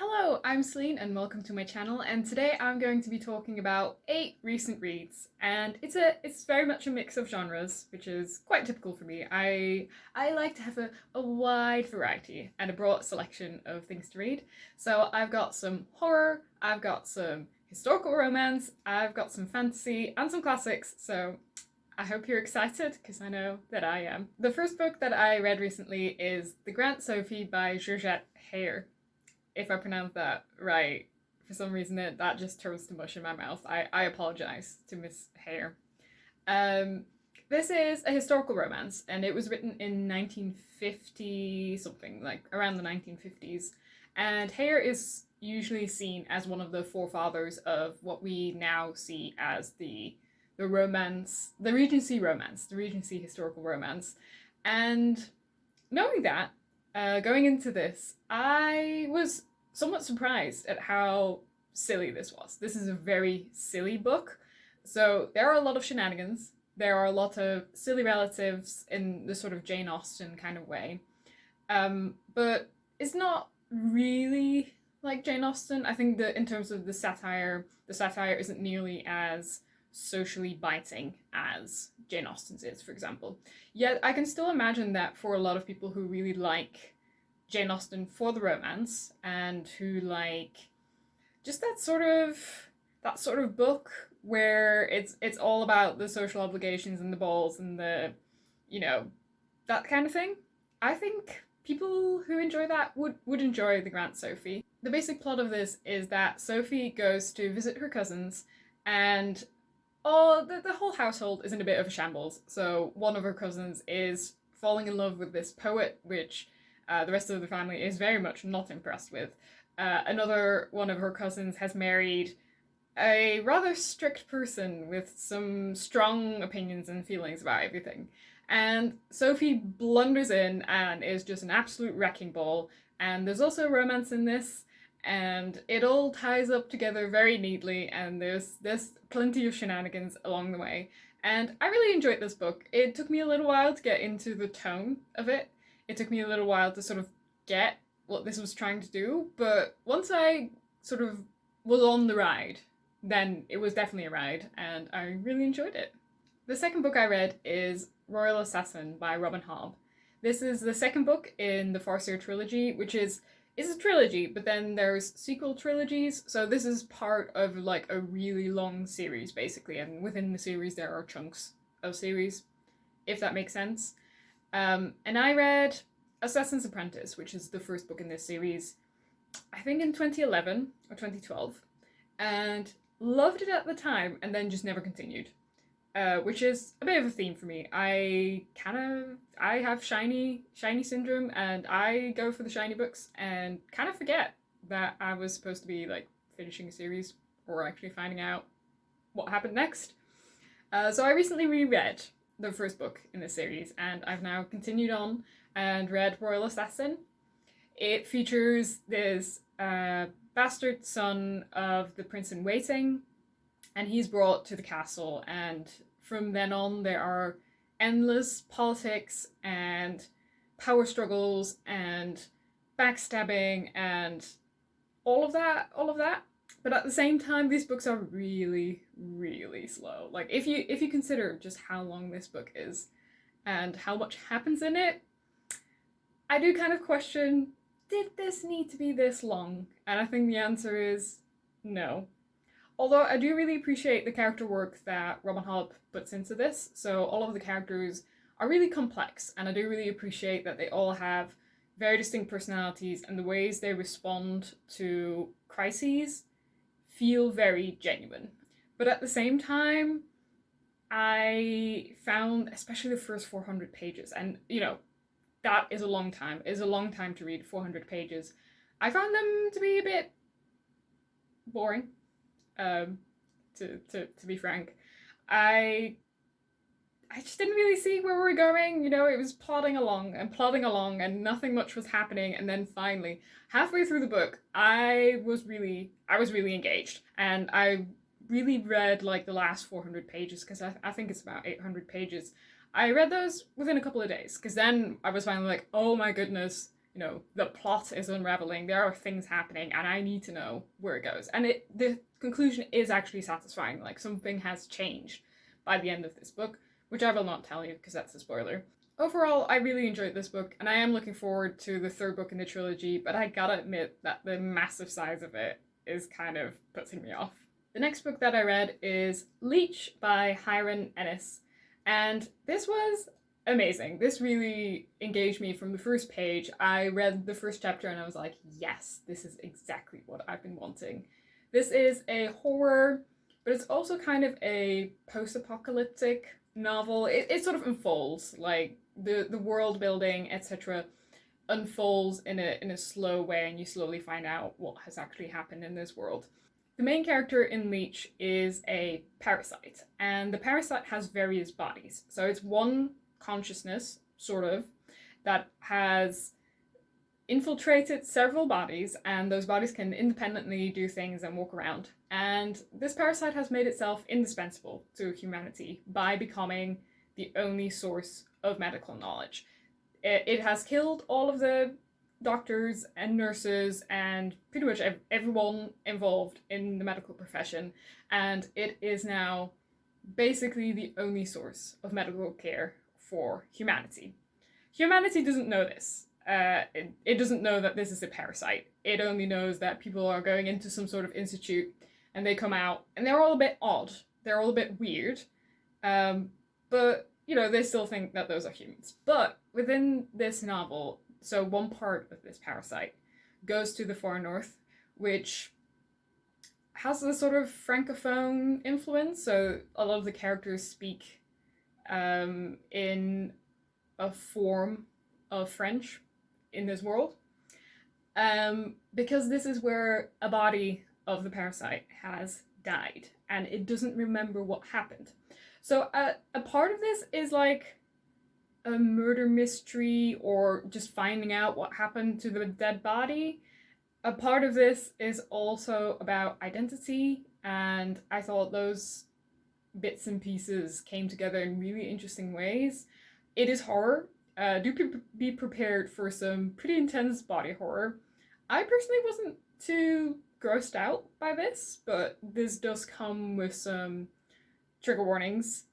Hello, I'm Celine and welcome to my channel, and today I'm going to be talking about 8 recent reads, and it's very much a mix of genres, which is quite typical for me. I like to have a wide variety and a broad selection of things to read. So I've got some horror, I've got some historical romance, I've got some fantasy and some classics, so I hope you're excited because I know that I am. The first book that I read recently is The Grant Sophy by Georgette. If I pronounce that right. For some reason that just turns to mush in my mouth. I apologize to Miss Hare. This is a historical romance, and it was written in 1950 something, like around the 1950s. And Hare is usually seen as one of the forefathers of what we now see as the romance, the Regency romance, the Regency historical romance. And knowing that, going into this, I was somewhat surprised at how silly this was. This is a very silly book. So there are a lot of shenanigans. There are a lot of silly relatives in the sort of Jane Austen kind of way. But it's not really like Jane Austen. I think that in terms of the satire isn't nearly as socially biting as Jane Austen's is, for example. Yet I can still imagine that for a lot of people who really like Jane Austen for the romance and who like just that sort of book where it's all about the social obligations and the balls and the, you know, that kind of thing. I think people who enjoy that would enjoy The Grant Sophy. The basic plot of this is that Sophy goes to visit her cousins, and the whole household is in a bit of a shambles. So one of her cousins is falling in love with this poet, which the rest of the family is very much not impressed with. Another one of her cousins has married a rather strict person with some strong opinions and feelings about everything. And Sophy blunders in and is just an absolute wrecking ball. And there's also romance in this, and it all ties up together very neatly, and there's plenty of shenanigans along the way. And I really enjoyed this book. It took me a little while to get into the tone of it. It took me a little while to sort of get what this was trying to do, but once I sort of was on the ride, then it was definitely a ride, and I really enjoyed it. The second book I read is Royal Assassin by Robin Hobb. This is the second book in the Farseer trilogy, which is a trilogy, but then there's sequel trilogies, so this is part of like a really long series, basically, and within the series there are chunks of series, if that makes sense. And I read Assassin's Apprentice, which is the first book in this series, I think in 2011 or 2012, and loved it at the time and then just never continued, which is a bit of a theme for me. I have shiny syndrome, and I go for the shiny books and kind of forget that I was supposed to be like finishing a series or actually finding out what happened next. So I recently reread the first book in this series, and I've now continued on and read Royal Assassin. It features this bastard son of the prince in waiting, and he's brought to the castle, and from then on there are endless politics and power struggles and backstabbing and all of that. But at the same time, these books are really, really slow. Like, if you consider just how long this book is and how much happens in it, I do kind of question, did this need to be this long? And I think the answer is no. Although I do really appreciate the character work that Robin Hobb puts into this. So all of the characters are really complex, and I do really appreciate that they all have very distinct personalities, and the ways they respond to crises feel very genuine. But at the same time, I found, especially the first 400 pages, and you know, that is a long time. It is a long time to read 400 pages. I found them to be a bit boring, to be frank. I just didn't really see where we were going. You know, it was plodding along and nothing much was happening, and then finally, halfway through the book, I was really engaged, and I really read like the last 400 pages, because I think it's about 800 pages. I read those within a couple of days, because then I was finally like, oh my goodness, the plot is unraveling, there are things happening, and I need to know where it goes. And the conclusion is actually satisfying. Like, something has changed by the end of this book, which I will not tell you because that's a spoiler. Overall, I really enjoyed this book, and I am looking forward to the third book in the trilogy, but I gotta admit that the massive size of it is kind of putting me off. The next book that I read is Leech by Hiron Ennes, and this was amazing. This really engaged me from the first page. I read the first chapter and I was like, yes, this is exactly what I've been wanting. This is a horror, but it's also kind of a post-apocalyptic novel. It sort of unfolds, like the world building, etc. unfolds in a slow way, and you slowly find out what has actually happened in this world. The main character in Leech is a parasite, and the parasite has various bodies. So it's one consciousness, sort of, that has infiltrated several bodies, and those bodies can independently do things and walk around. And this parasite has made itself indispensable to humanity by becoming the only source of medical knowledge. It has killed all of the doctors and nurses and pretty much everyone involved in the medical profession, and it is now basically the only source of medical care for humanity. Humanity doesn't know this. It doesn't know that this is a parasite. It only knows that people are going into some sort of institute and they come out and they're all a bit odd. They're all a bit weird. But, they still think that those are humans. But within this novel, so one part of this parasite goes to the far north, which has a sort of francophone influence. So a lot of the characters speak in a form of French in this world, because this is where a body of the parasite has died and it doesn't remember what happened. So a part of this is like a murder mystery or just finding out what happened to the dead body. A part of this is also about identity, and I thought those bits and pieces came together in really interesting ways. It is horror. Do be prepared for some pretty intense body horror. I personally wasn't too grossed out by this, but this does come with some trigger warnings.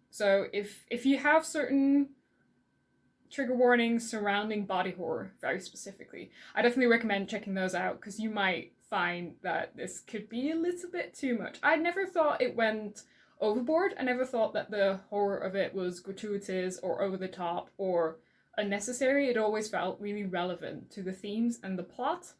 So if you have certain trigger warnings surrounding body horror very specifically, I definitely recommend checking those out, because you might find that this could be a little bit too much. I never thought it went overboard. I never thought that the horror of it was gratuitous or over the top or unnecessary. It always felt really relevant to the themes and the plot.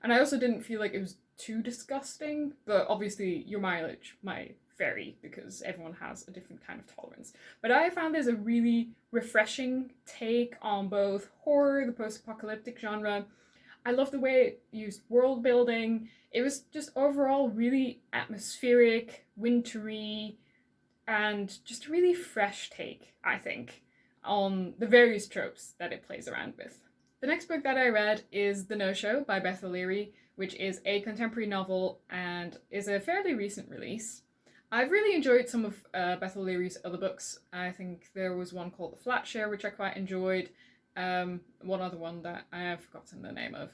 And I also didn't feel like it was too disgusting, but obviously your mileage might vary because everyone has a different kind of tolerance. But I found this a really refreshing take on both horror, the post-apocalyptic genre. I love the way it used world building. It was just overall really atmospheric, wintry, and just a really fresh take, I think, on the various tropes that it plays around with. The next book that I read is The No-Show by Beth, which is a contemporary novel and is a fairly recent release. I've really enjoyed some of Beth O'Leary's other books. I think there was one called The Flat Share, which I quite enjoyed. One other one that I have forgotten the name of.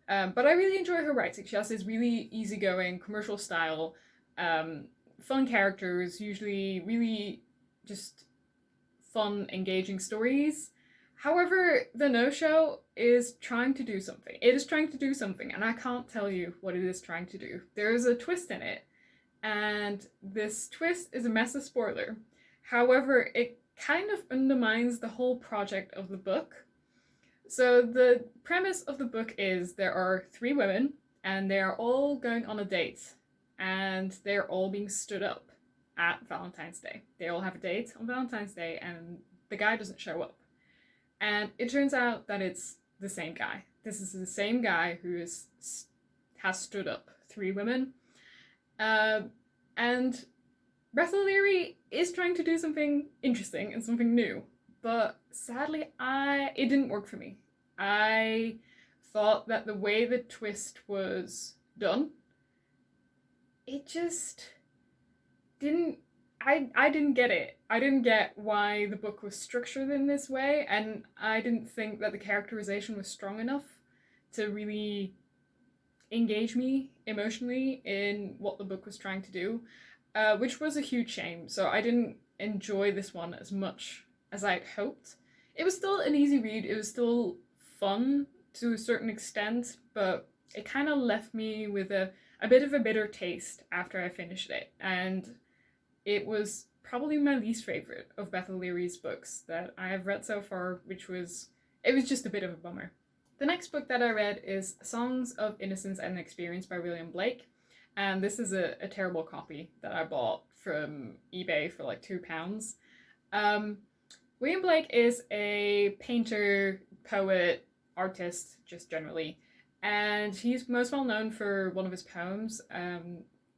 But I really enjoy her writing. She has this really easygoing commercial style, fun characters, usually really just fun, engaging stories. However, The No-Show is trying to do something. It is trying to do something, and I can't tell you what it is trying to do. There is a twist in it, and this twist is a massive spoiler. However, it kind of undermines the whole project of the book. So the premise of the book is there are 3 women, and they are all going on a date, and they're all being stood up at Valentine's Day. They all have a date on Valentine's Day, and the guy doesn't show up. And it turns out that it's the same guy. This is the same guy who has stood up 3 women. And Beth O'Leary is trying to do something interesting and something new. But sadly, it didn't work for me. I thought that the way the twist was done, it just didn't I didn't get it. I didn't get why the book was structured in this way, and I didn't think that the characterization was strong enough to really engage me emotionally in what the book was trying to do, which was a huge shame. So I didn't enjoy this one as much as I'd hoped. It was still an easy read, it was still fun to a certain extent, but it kind of left me with a bit of a bitter taste after I finished it. And it was probably my least favorite of Beth O'Leary's books that I have read so far, it was just a bit of a bummer. The next book that I read is Songs of Innocence and Experience by William Blake. And this is a terrible copy that I bought from eBay for like £2. William Blake is a painter, poet, artist, just generally. And he's most well known for one of his poems,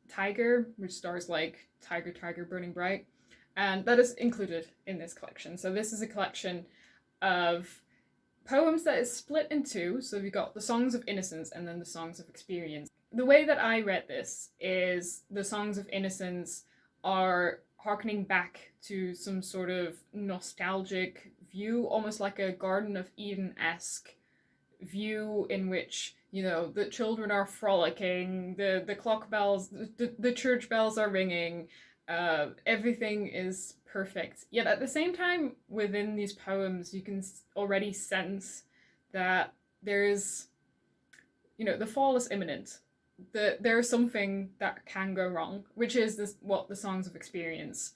Tiger, which stars like Tiger, Tiger, Burning Bright. And that is included in this collection. So this is a collection of poems that is split in two. So we've got the Songs of Innocence and then the Songs of Experience. The way that I read this is the Songs of Innocence are harkening back to some sort of nostalgic view, almost like a Garden of Eden-esque view in which, you know, the children are frolicking, the clock bells, the church bells are ringing, everything is perfect. Yet at the same time, within these poems, you can already sense that there's, you know, the fall is imminent. There is something that can go wrong, which is what the Songs of Experience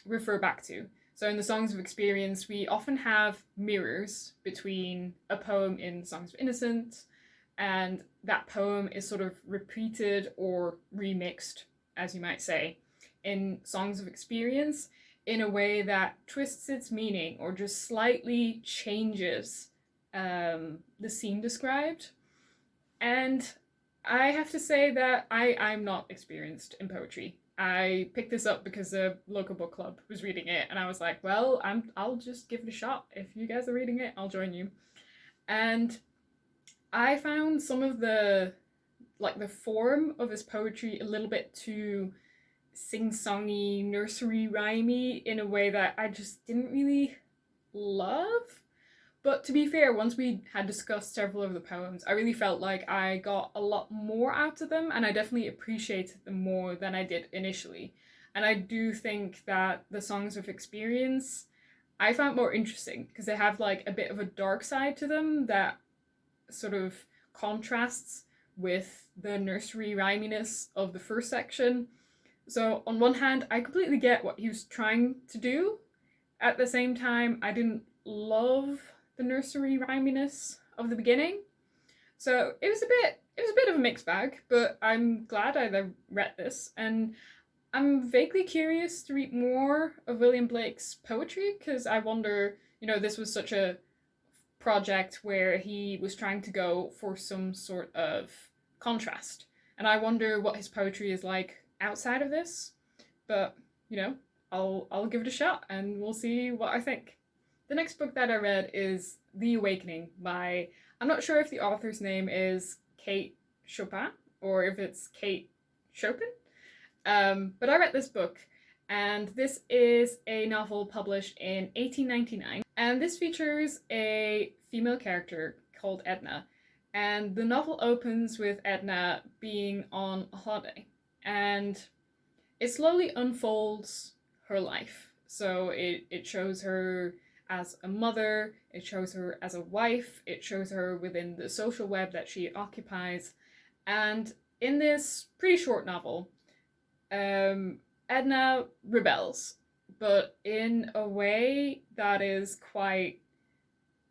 refer back to. So in the Songs of Experience, we often have mirrors between a poem in Songs of Innocence, and that poem is sort of repeated or remixed, as you might say, in Songs of Experience in a way that twists its meaning or just slightly changes the scene described. And I have to say that I'm not experienced in poetry. I picked this up because a local book club was reading it, and I was like, well, I'll just give it a shot. If you guys are reading it, I'll join you. And I found some of the form of his poetry a little bit too sing-songy, nursery rhymey in a way that I just didn't really love. But to be fair, once we had discussed several of the poems, I really felt like I got a lot more out of them, and I definitely appreciated them more than I did initially. And I do think that the Songs of Experience I found more interesting because they have like a bit of a dark side to them that sort of contrasts with the nursery rhyminess of the first section. So on one hand, I completely get what he was trying to do. At the same time, I didn't love the nursery rhyminess of the beginning. So it was a bit of a mixed bag, but I'm glad I read this, and I'm vaguely curious to read more of William Blake's poetry, because I wonder, you know, this was such a project where he was trying to go for some sort of contrast, and I wonder what his poetry is like outside of this. But, you know, I'll give it a shot and we'll see what I think. The next book that I read is The Awakening by, I'm not sure if the author's name is Kate Chopin or if it's Kate Chopin, but I read this book, and this is a novel published in 1899, and this features a female character called Edna, and the novel opens with Edna being on a holiday, and it slowly unfolds her life. So it shows her as a mother, it shows her as a wife, it shows her within the social web that she occupies. And in this pretty short novel, Edna rebels, but in a way that is quite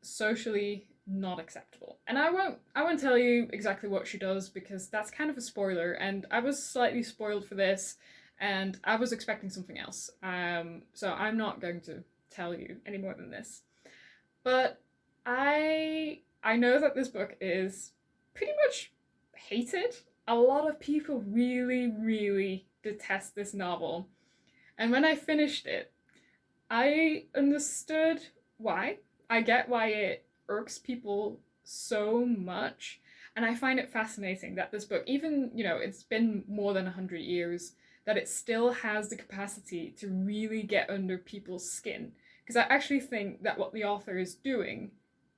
socially not acceptable. And I won't tell you exactly what she does, because that's kind of a spoiler, and I was slightly spoiled for this, and I was expecting something else. So I'm not going to tell you any more than this. But I know that this book is pretty much hated. A lot of people really, really detest this novel. And when I finished it, I understood why. I get why it irks people so much. And I find it fascinating that this book, even, you know, it's been more than 100 years, that it still has the capacity to really get under people's skin. Because I actually think that what the author is doing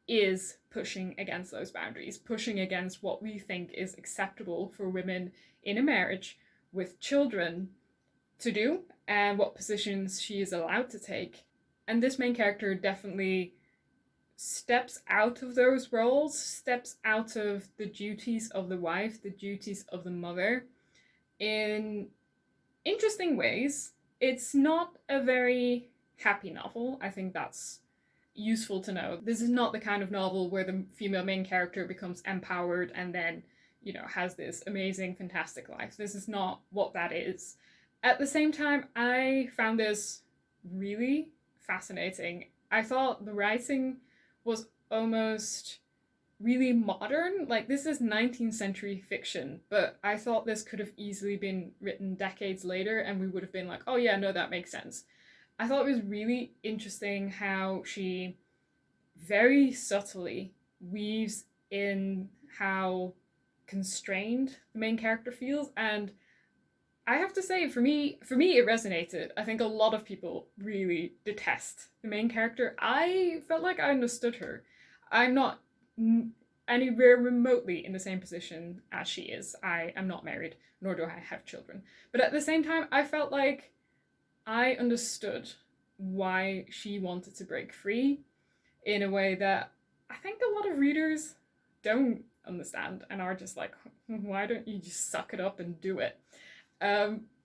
is pushing against those boundaries, pushing against what we think is acceptable for women in a marriage with children to do, and what positions she is allowed to take. And this main character definitely steps out of those roles, steps out of the duties of the wife, the duties of the mother, in interesting ways. It's not a very happy novel. I think that's useful to know. This is not the kind of novel where the female main character becomes empowered and then, you know, has this amazing, fantastic life. This is not what that is. At the same time, I found this really fascinating. I thought the writing was almost really modern. Like, this is 19th century fiction, but I thought this could have easily been written decades later and we would have been like, oh yeah, no, that makes sense. I thought it was really interesting how she very subtly weaves in how constrained the main character feels, and I have to say, for me it resonated. I think a lot of people really detest the main character. I felt like I understood her. I'm not anywhere remotely in the same position as she is. I am not married, nor do I have children. But at the same time, I felt like I understood why she wanted to break free in a way that I think a lot of readers don't understand and are just like, why don't you just suck it up and do it?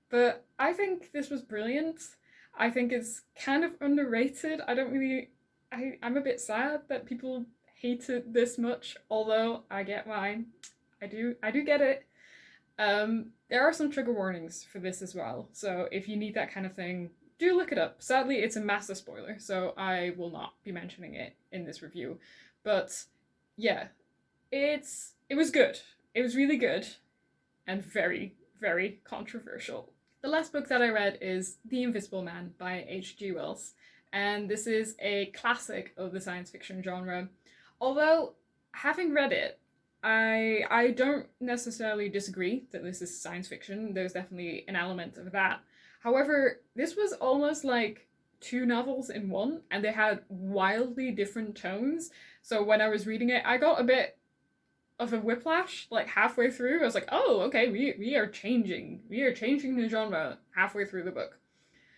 But I think this was brilliant. I think it's kind of underrated. I'm a bit sad that people hate it this much, although I get why. I do get it. There are some trigger warnings for this as well, so if you need that kind of thing, do look it up. Sadly, it's a massive spoiler, so I will not be mentioning it in this review. But yeah, it was good. It was really good and very, very controversial. The last book that I read is The Invisible Man by H.G. Wells, and this is a classic of the science fiction genre. Although, having read it, I don't necessarily disagree that this is science fiction. There's definitely an element of that. However, this was almost like two novels in one, and they had wildly different tones. So when I was reading it, I got a bit of a whiplash, like halfway through. I was like, oh, okay, we are changing the genre halfway through the book.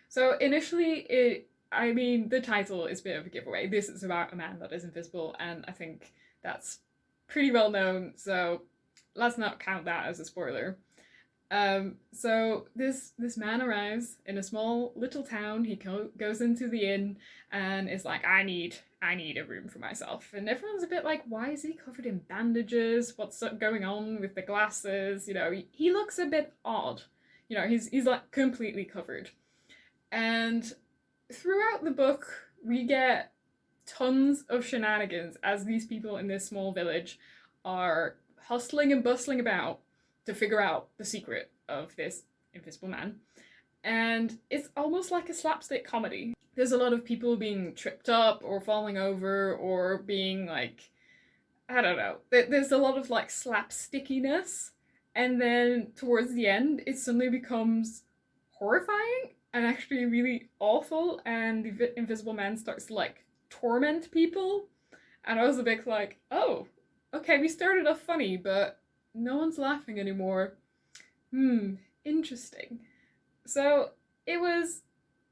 So initially, the title is a bit of a giveaway. This is about a man that is invisible, and I think that's pretty well known, so let's not count that as a spoiler. So this man arrives in a small little town. He goes into the inn and is like, I need a room for myself. And everyone's a bit like, why is he covered in bandages? What's going on with the glasses? You know, he looks a bit odd. You know, he's like completely covered. And throughout the book, we get tons of shenanigans as these people in this small village are hustling and bustling about to figure out the secret of this invisible man. And it's almost like a slapstick comedy. There's a lot of people being tripped up or falling over or being like, I don't know. There's a lot of like slapstickiness. And then towards the end, it suddenly becomes horrifying and actually really awful. And the invisible man starts to like torment people. And I was a bit like, oh, okay, we started off funny, but no one's laughing anymore. Interesting. So it was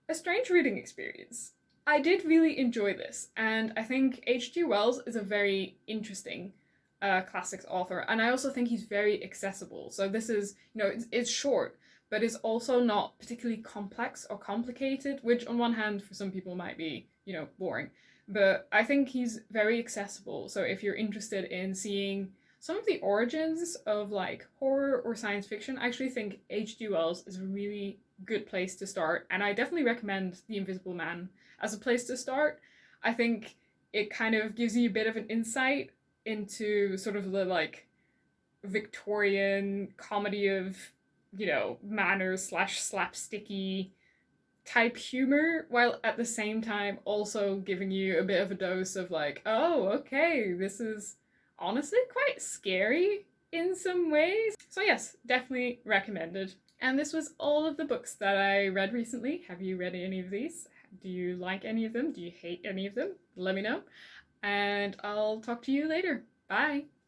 a strange reading experience. I did really enjoy this, and I think H.G. Wells is a very interesting classics author, and I also think he's very accessible. So this is, you know, it's short, but it's also not particularly complex or complicated, which on one hand for some people might be, you know, boring. But I think he's very accessible. So if you're interested in seeing some of the origins of like horror or science fiction, I actually think H.G. Wells is a really good place to start. And I definitely recommend The Invisible Man as a place to start. I think it kind of gives you a bit of an insight into sort of the like Victorian comedy of, you know, manners / slapsticky type humor, while at the same time also giving you a bit of a dose of like, oh, okay, this is honestly quite scary in some ways. So yes, definitely recommended. And this was all of the books that I read recently. Have you read any of these? Do you like any of them? Do you hate any of them? Let me know. And I'll talk to you later. Bye!